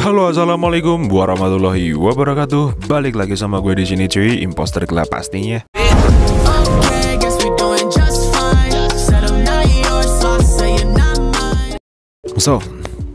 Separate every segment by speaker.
Speaker 1: Halo, assalamualaikum warahmatullahi wabarakatuh. Balik lagi sama gue di sini cuy, Imposter Club pastinya. So,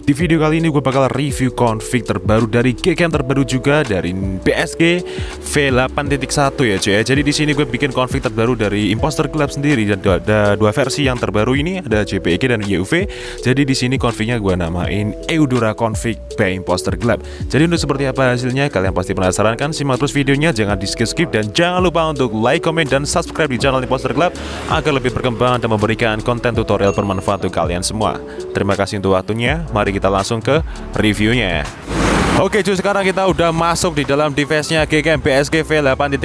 Speaker 1: di video kali ini gue bakal review config terbaru dari GCam terbaru juga dari BSG V8.1 ya cuy. Jadi di sini gue bikin config terbaru dari Imposter Club sendiri dan ada dua versi yang terbaru ini, ada JPEG dan YUV. Jadi di sini confignya gue namain Eudora Config by Imposter Club. Jadi untuk seperti apa hasilnya kalian pasti penasaran kan? Simak terus videonya, jangan di skip dan jangan lupa untuk like, comment dan subscribe di channel Imposter Club agar lebih berkembang dan memberikan konten tutorial bermanfaat untuk kalian semua. Terima kasih untuk waktunya. Mari kita langsung ke reviewnya. Oke cuy, sekarang kita udah masuk di dalam device-nya GCam BSG V8.1.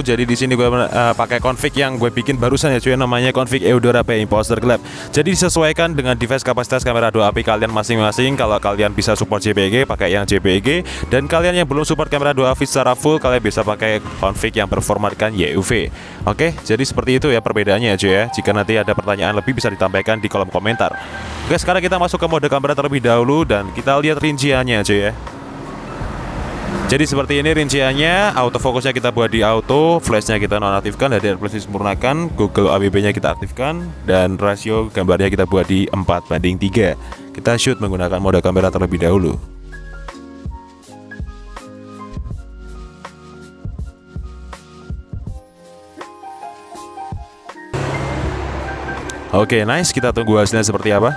Speaker 1: Jadi di sini gue pakai config yang gue bikin barusan ya cuy, namanya config Eudora by Imposter Club. Jadi disesuaikan dengan device kapasitas kamera 2 API kalian masing-masing. Kalau kalian bisa support JPG, pakai yang JPG, dan kalian yang belum support kamera 2 API secara full, kalian bisa pakai config yang berformatkan YUV. Oke, jadi seperti itu ya perbedaannya ya cuy ya. Jika nanti ada pertanyaan lebih bisa ditampaikan di kolom komentar. Oke, sekarang kita masuk ke mode kamera terlebih dahulu dan kita lihat rinciannya cuy ya. Jadi seperti ini rinciannya, autofokusnya kita buat di auto, flashnya kita nonaktifkan, HDR plus disempurnakan, Google AWB-nya kita aktifkan, dan rasio gambarnya kita buat di 4:3. Kita shoot menggunakan mode kamera terlebih dahulu. Oke, nice, kita tunggu hasilnya seperti apa.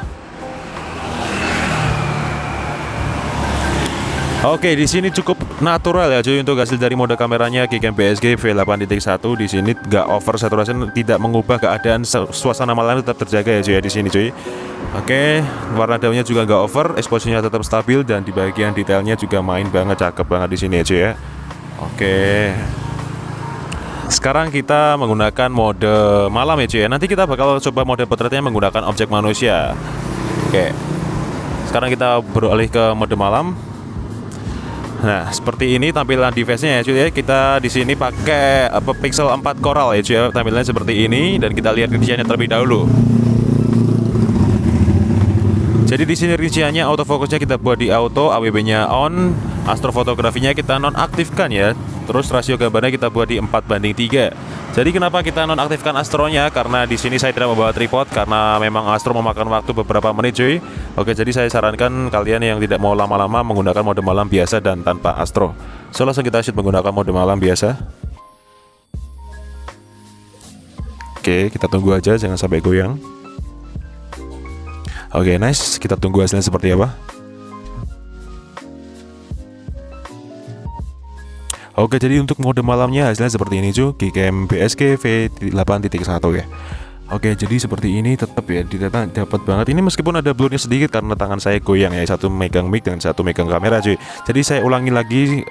Speaker 1: Oke, di sini cukup natural ya cuy untuk hasil dari mode kameranya GCam BSG V8.1. Di sini nggak over saturation, tidak mengubah keadaan suasana malam, tetap terjaga ya cuy ya di sini cuy. Oke, warna daunnya juga nggak over, exposure-nya tetap stabil, dan di bagian detailnya juga main banget, cakep banget di sini ya cuy ya. Oke. Sekarang kita menggunakan mode malam ya cuy ya. Nanti kita bakal coba mode potretnya menggunakan objek manusia. Oke. Sekarang kita beralih ke mode malam. Nah, seperti ini tampilan device-nya ya cuy ya. Kita di sini pakai Pixel 4 Coral ya cuy ya. Tampilannya seperti ini dan kita lihat rinciannya terlebih dahulu. Jadi di sini rinciannya, autofokusnya kita buat di auto, AWB-nya on, astrofotografinya kita nonaktifkan ya. Terus rasio gambarnya kita buat di 4:3. Jadi kenapa kita nonaktifkan astronya? Karena di sini saya tidak membawa tripod karena memang astro memakan waktu beberapa menit cuy. Oke, jadi saya sarankan kalian yang tidak mau lama-lama menggunakan mode malam biasa dan tanpa astro. So langsung kita shoot menggunakan mode malam biasa. Oke, kita tunggu aja, jangan sampai goyang. Oke, nice, kita tunggu hasilnya seperti apa. Oke, jadi untuk mode malamnya hasilnya seperti ini cuy, GCam BSG V8.1 ya. Oke, jadi seperti ini tetap ya, dapat banget ini meskipun ada blurnya sedikit karena tangan saya goyang ya, satu megang mic dan satu megang kamera cuy. Jadi saya ulangi lagi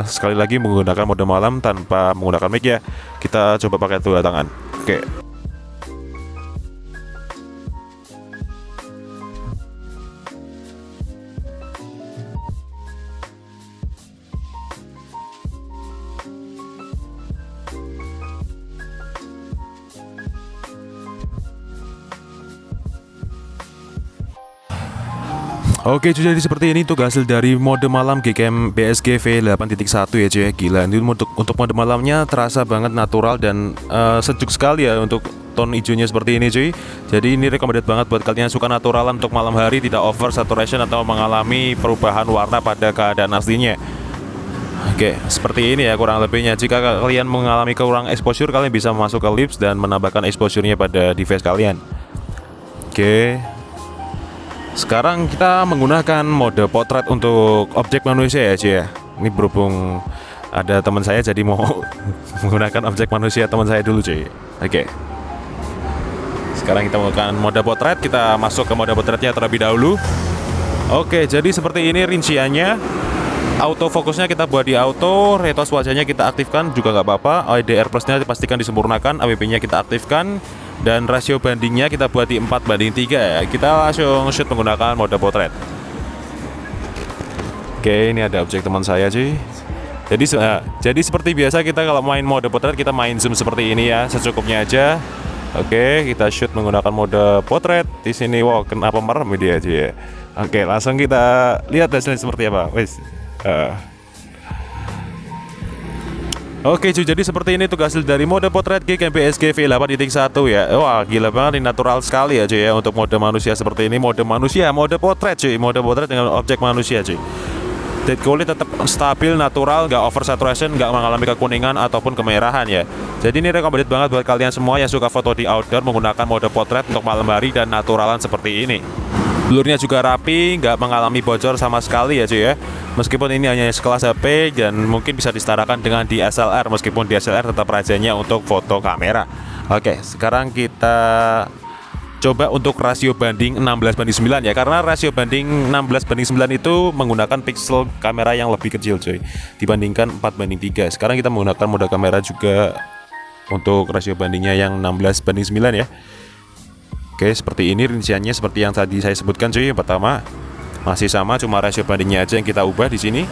Speaker 1: sekali lagi menggunakan mode malam tanpa menggunakan mic ya. Kita coba pakai dua tangan. Oke. Oke cuy, jadi seperti ini tuh hasil dari mode malam GCam BSG V8.1 ya cuy. Gila, ini untuk mode malamnya terasa banget natural dan sejuk sekali ya untuk tone hijaunya seperti ini cuy. Jadi ini recommended banget buat kalian yang suka naturalan untuk malam hari, tidak over saturation atau mengalami perubahan warna pada keadaan aslinya. Oke, seperti ini ya kurang lebihnya. Jika kalian mengalami kurang exposure, kalian bisa masuk ke lips dan menambahkan exposure-nya pada device kalian. Oke. Sekarang kita menggunakan mode potret untuk objek manusia ya cuy ya. Ini berhubung ada teman saya jadi mau menggunakan objek manusia teman saya dulu cuy. Oke. Sekarang kita menggunakan mode potret, kita masuk ke mode potretnya terlebih dahulu. Oke, jadi seperti ini rinciannya. Autofokusnya kita buat di auto, retos wajahnya kita aktifkan juga nggak apa-apa. HDR plusnya dipastikan disempurnakan, AWB-nya kita aktifkan, dan rasio bandingnya kita buat di 4:3 ya. Kita langsung shoot menggunakan mode potret. Oke, ini ada objek teman saya cuy. Jadi seperti biasa kita kalau main mode potret kita main zoom seperti ini ya, secukupnya aja. Oke, kita shoot menggunakan mode potret di sini. Wow, kenapa merem dia aja ya? Oke, langsung kita lihat hasilnya seperti apa. Wes. Oke cuy, jadi seperti ini tuh hasil dari mode potret Gcam PSG V8.1 ya. Wah gila banget, ini natural sekali ya cuy ya. Untuk mode manusia seperti ini, mode manusia, mode potret cuy. Mode potret dengan objek manusia cuy. Dead kulit tetap stabil, natural, nggak over saturation, nggak mengalami kekuningan ataupun kemerahan ya. Jadi ini recommended banget buat kalian semua yang suka foto di outdoor menggunakan mode potret untuk malam hari dan naturalan seperti ini. Blurnya juga rapi, nggak mengalami bocor sama sekali ya cuy ya. Meskipun ini hanya sekelas HP dan mungkin bisa disetarakan dengan DSLR, meskipun DSLR tetap rajanya untuk foto kamera. Oke, sekarang kita coba untuk rasio banding 16:9 ya. Karena rasio banding 16:9 itu menggunakan pixel kamera yang lebih kecil cuy, dibandingkan 4:3. Sekarang kita menggunakan mode kamera juga untuk rasio bandingnya yang 16:9 ya. Oke, seperti ini rinciannya seperti yang tadi saya sebutkan cuy. Yang pertama masih sama, cuma rasio bandingnya aja yang kita ubah di sini.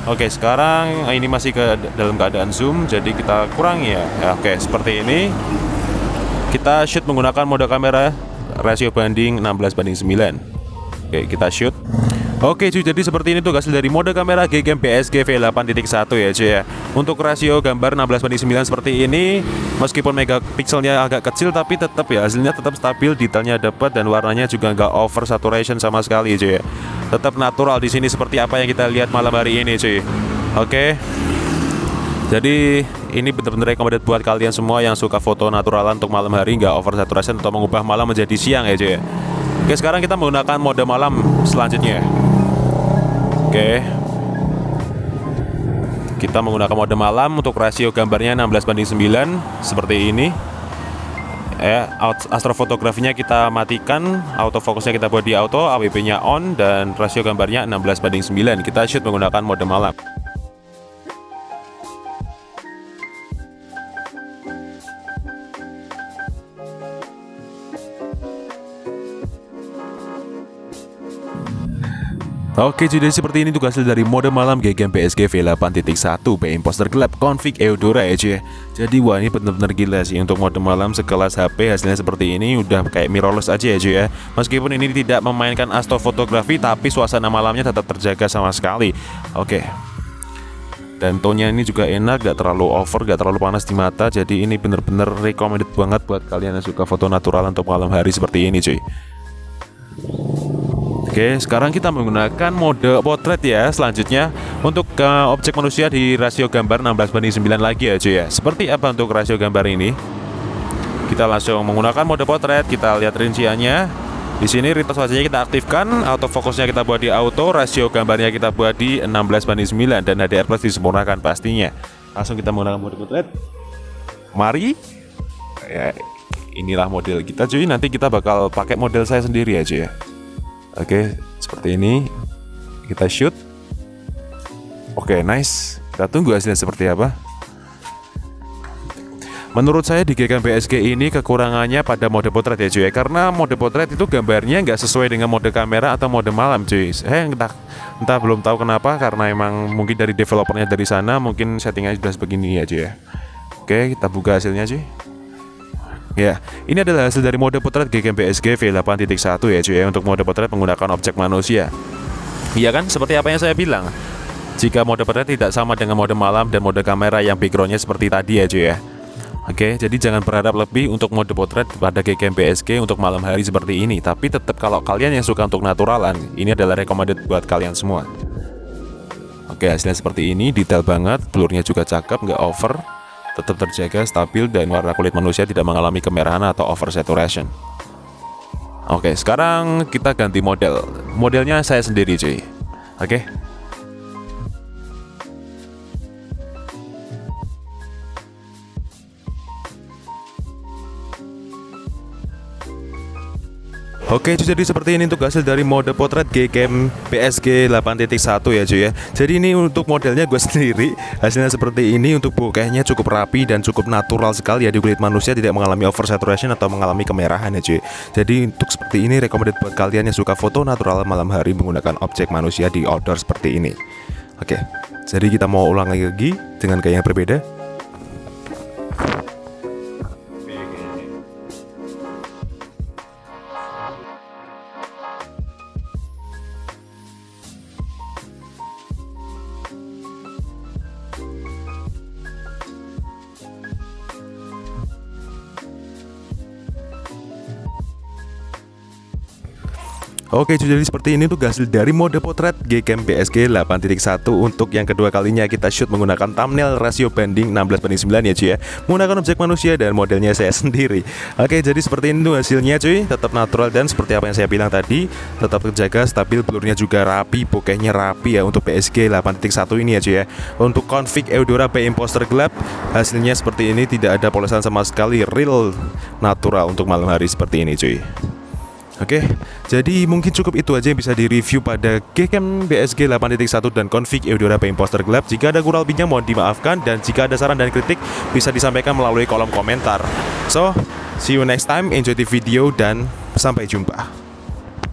Speaker 1: Oke, sekarang ini masih dalam keadaan zoom, jadi kita kurangi ya. Oke, seperti ini. Kita shoot menggunakan mode kamera rasio banding 16:9. Oke, kita shoot. Oke cuy, jadi seperti ini tuh hasil dari mode kamera Gcam PSG V8.1 ya cuy ya. Untuk rasio gambar 16:9 seperti ini, meskipun megapikselnya agak kecil tapi tetap ya hasilnya tetap stabil, detailnya dapat dan warnanya juga nggak over saturation sama sekali cuy ya. Tetap natural di sini seperti apa yang kita lihat malam hari ini cuy. Oke. Jadi ini benar-benar recommended buat kalian semua yang suka foto naturalan untuk malam hari, nggak over saturation atau mengubah malam menjadi siang ya cuy ya. Oke, sekarang kita menggunakan mode malam selanjutnya. Oke, kita menggunakan mode malam untuk rasio gambarnya 16:9 seperti ini. Astrofotografinya kita matikan, autofokusnya kita buat di auto, AWP-nya on, dan rasio gambarnya 16:9. Kita shoot menggunakan mode malam. Oke, jadi seperti ini tuh hasil dari mode malam Gcam PSG V8.1 P Imposter Gelap config Eudora ya cuy. Jadi wah, ini bener-bener gila sih untuk mode malam sekelas HP. Hasilnya seperti ini, udah kayak mirrorless aja ya cuy ya. Meskipun ini tidak memainkan astrofotografi, tapi suasana malamnya tetap terjaga sama sekali. Oke, dan tone-nya ini juga enak, gak terlalu over, gak terlalu panas di mata. Jadi ini bener-bener recommended banget buat kalian yang suka foto natural untuk malam hari seperti ini cuy. Oke, sekarang kita menggunakan mode potret ya. Selanjutnya untuk objek manusia di rasio gambar 16:9 lagi ya cuy ya. Seperti apa untuk rasio gambar ini? Kita langsung menggunakan mode potret, kita lihat rinciannya. Di sini retos wajahnya kita aktifkan, autofokusnya kita buat di auto, rasio gambarnya kita buat di 16:9 dan HDR plus disempurnakan pastinya. Langsung kita menggunakan mode potret. Mari. Ya, inilah model kita cuy. Nanti kita bakal pakai model saya sendiri ya cuy ya. Oke, seperti ini kita shoot. Oke, nice. Kita tunggu hasilnya seperti apa. Menurut saya di Gcam PSG ini kekurangannya pada mode potret ya cuy, karena mode potret itu gambarnya nggak sesuai dengan mode kamera atau mode malam cuy. Entah belum tahu kenapa, karena emang mungkin dari developernya dari sana, mungkin settingnya sudah begini ya cuy ya. Oke, kita buka hasilnya cuy. Ya, ini adalah hasil dari mode potret Gcam PSG V8.1 ya cuy ya, untuk mode potret menggunakan objek manusia. Iya kan, seperti apa yang saya bilang. Jika mode potret tidak sama dengan mode malam dan mode kamera yang backgroundnya seperti tadi ya cuy ya. Oke, jadi jangan berharap lebih untuk mode potret pada Gcam PSG untuk malam hari seperti ini. Tapi tetap kalau kalian yang suka untuk naturalan, ini adalah recommended buat kalian semua. Oke, hasilnya seperti ini, detail banget, blurnya juga cakep, nggak over, tetap terjaga stabil, dan warna kulit manusia tidak mengalami kemerahan atau over saturation. Oke, sekarang kita ganti model. Modelnya saya sendiri cuy. Oke. Oke, jadi seperti ini untuk hasil dari mode potret Gcam PSG 8.1 ya cuy ya. Jadi ini untuk modelnya gue sendiri. Hasilnya seperti ini, untuk bokehnya cukup rapi dan cukup natural sekali ya di kulit manusia, tidak mengalami over saturation atau mengalami kemerahan ya cuy. Jadi untuk seperti ini recommended buat kalian yang suka foto natural malam hari menggunakan objek manusia di outdoor seperti ini. Oke, jadi kita mau ulang lagi dengan gaya yang berbeda. Oke, jadi seperti ini tuh hasil dari mode potret Gcam PSG 8.1. Untuk yang kedua kalinya kita shoot menggunakan thumbnail rasio banding 16:9 ya cuy ya, menggunakan objek manusia dan modelnya saya sendiri. Oke, jadi seperti ini tuh hasilnya cuy, tetap natural dan seperti apa yang saya bilang tadi, tetap terjaga stabil, blurnya juga rapi, bokehnya rapi ya untuk PSG 8.1 ini ya cuy ya. Untuk config Eudora by Imposter gelap, hasilnya seperti ini, tidak ada polesan sama sekali, real natural untuk malam hari seperti ini cuy. Oke, jadi mungkin cukup itu aja yang bisa direview pada Gcam PSG 8.1 dan config Eudora by Imposter gelap. Jika ada kurang lebihnya mohon dimaafkan, dan jika ada saran dan kritik bisa disampaikan melalui kolom komentar. So, see you next time, enjoy the video dan sampai jumpa.